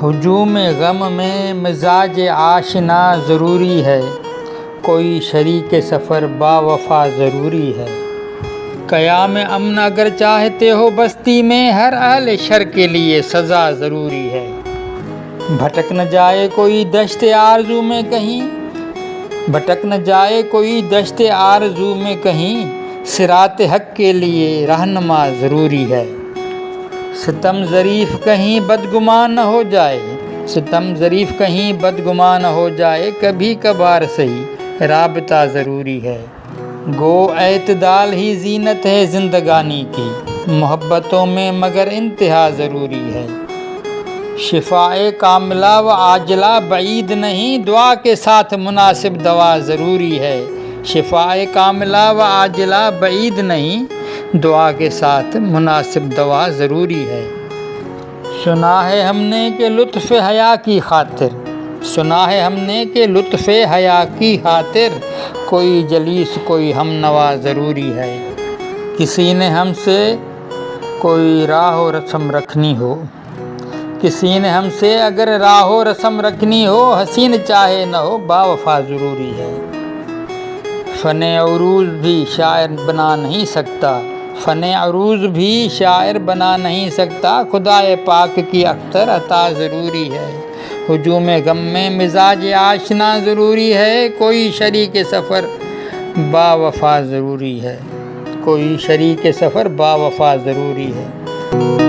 ہجوم غم میں مزاج آشنا ضروری ہے، کوئی شریک سفر با وفا ضروری ہے۔ قیام امن اگر چاہتے ہو بستی میں، ہر اہل شر کے لیے سزا ضروری ہے۔ بھٹک نہ جائے کوئی دشت آرزو میں کہیں، بھٹک نہ جائے کوئی دشت آرزو میں کہیں، صراط حق کے لیے رہنما ضروری ہے۔ ستم ظریف کہیں بدگمان نہ ہو جائے، ستم ظریف کہیں بدگمان نہ ہو جائے، کبھی کبھار صحیح رابطہ ضروری ہے۔ گو اعتدال ہی زینت ہے زندگانی کی، محبتوں میں مگر انتہا ضروری ہے۔ شفائے کاملہ و عاجلہ بعید نہیں، دعا کے ساتھ مناسب دوا ضروری ہے۔ شفائے کاملہ و عاجلہ بعید نہیں، دعا کے ساتھ مناسب دوا ضروری ہے۔ سنا ہے ہم نے کہ لطف حیا کی خاطر، سنا ہے ہم نے کہ لطف حیا کی خاطر، کوئی جلیس کوئی ہم نوا ضروری ہے۔ کسی نے ہم سے کوئی راہ و رسم رکھنی ہو، کسی نے ہم سے اگر راہ و رسم رکھنی ہو، حسین چاہے نہ ہو با وفا ضروری ہے۔ فن عروض بھی شاعر بنا نہیں سکتا، فن عروض بھی شاعر بنا نہیں سکتا، خدائے پاک کی اختر عطا ضروری ہے۔ ہجوم غم میں مزاج آشنا ضروری ہے، کوئی شریک سفر با وفا ضروری ہے، کوئی شریک سفر با وفا ضروری ہے۔